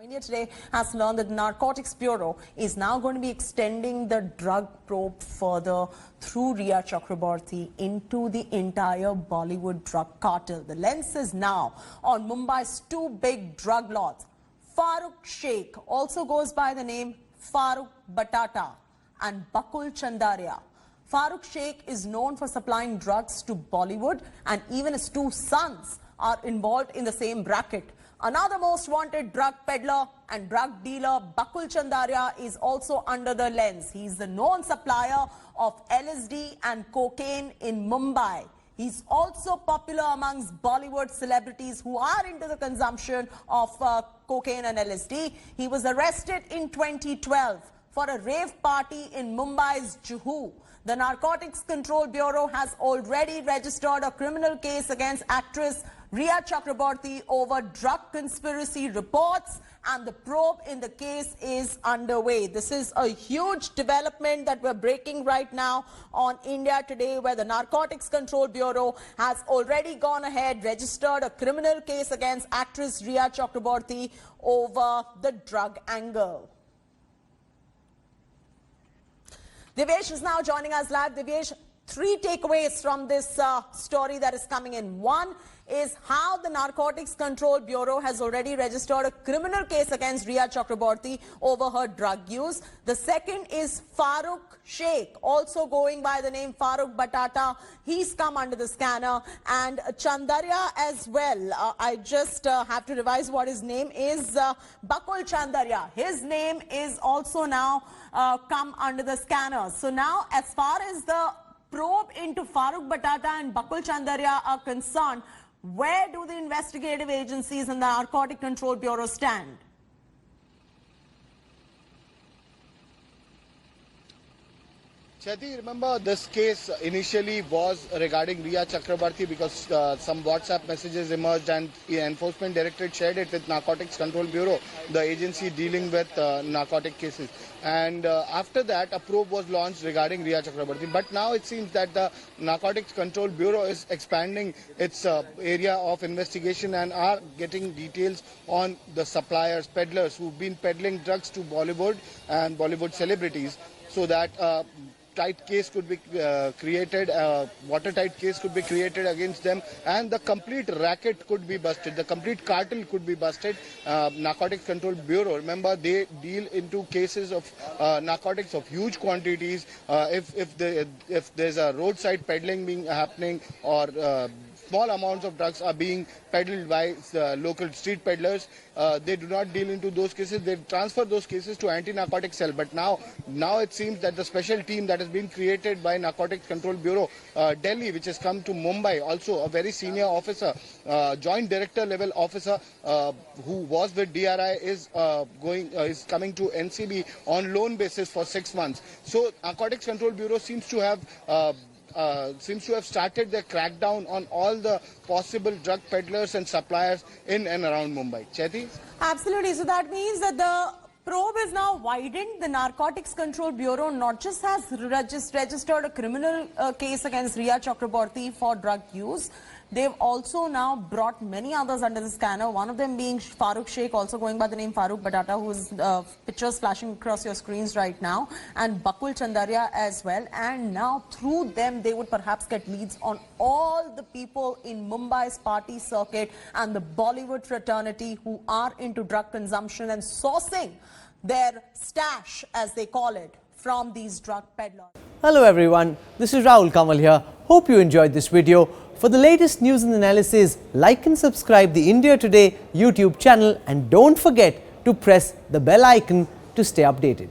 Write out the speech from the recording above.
India today has learned that the Narcotics Bureau is now going to be extending the drug probe further through Rhea Chakraborty into the entire Bollywood drug cartel. The lens is now on Mumbai's two big drug lords. Farooq Sheikh also goes by the name Farooq Batata and Bakul Chandaria. Farooq Sheikh is known for supplying drugs to Bollywood, and even his two sons are involved in the same bracket. Another most wanted drug peddler and drug dealer, Bakul Chandaria, is also under the lens. He's the known supplier of LSD and cocaine in Mumbai. He's also popular amongst Bollywood celebrities who are into the consumption of cocaine and LSD. He was arrested in 2012 for a rave party in Mumbai's Juhu. The Narcotics Control Bureau has already registered a criminal case against actress Rhea Chakraborty over drug conspiracy reports, and the probe in the case is underway. This is a huge development that we're breaking right now on India Today, where the Narcotics Control Bureau has already gone ahead, registered a criminal case against actress Rhea Chakraborty over the drug angle. Divyesh is now joining us live. Divyesh, three takeaways from this story that is coming in. One is how the Narcotics Control Bureau has already registered a criminal case against Rhea Chakraborty over her drug use. The second is Farooq Sheikh, also going by the name Farooq Batata. He's come under the scanner, and Chandaria as well. I just have to revise what his name is. Bakul Chandaria. His name is also now come under the scanner. So now, as far as the probe into Farooq Batata and Bakul Chandaria are concerned, where do the investigative agencies and the Narcotic Control Bureau stand? Chaiti, remember this case initially was regarding Rhea Chakraborty because some WhatsApp messages emerged, and the Enforcement Directorate shared it with Narcotics Control Bureau, the agency dealing with narcotic cases. And after that, a probe was launched regarding Rhea Chakraborty. But now it seems that the Narcotics Control Bureau is expanding its area of investigation and are getting details on the suppliers, peddlers who've been peddling drugs to Bollywood and Bollywood celebrities, so that tight case could be created, watertight case could be created against them, and the complete racket could be busted, the complete cartel could be busted. Narcotics Control Bureau, remember, they deal into cases of narcotics of huge quantities. If there's a roadside peddling being happening, or small amounts of drugs are being peddled by local street peddlers, they do not deal into those cases. They transfer those cases to anti-narcotic cell. But now it seems that the special team that has been created by Narcotics Control Bureau, Delhi, which has come to Mumbai, also a very senior officer, joint director level officer who was with DRI, is coming to NCB on loan basis for 6 months. So Narcotics Control Bureau seems to have started their crackdown on all the possible drug peddlers and suppliers in and around Mumbai. Chaiti? Absolutely. So that means that the probe is now widened. The Narcotics Control Bureau not just has registered a criminal case against Rhea Chakraborty for drug use, they've also now brought many others under the scanner, one of them being Farooq Sheikh, also going by the name Farooq Batata, whose pictures flashing across your screens right now, and Bakul Chandaria as well. And now through them, they would perhaps get leads on all the people in Mumbai's party circuit and the Bollywood fraternity who are into drug consumption and sourcing their stash, as they call it, from these drug peddlers. Hello everyone, this is Rahul Kamal here. Hope you enjoyed this video. For the latest news and analysis, like and subscribe the India Today YouTube channel, and don't forget to press the bell icon to stay updated.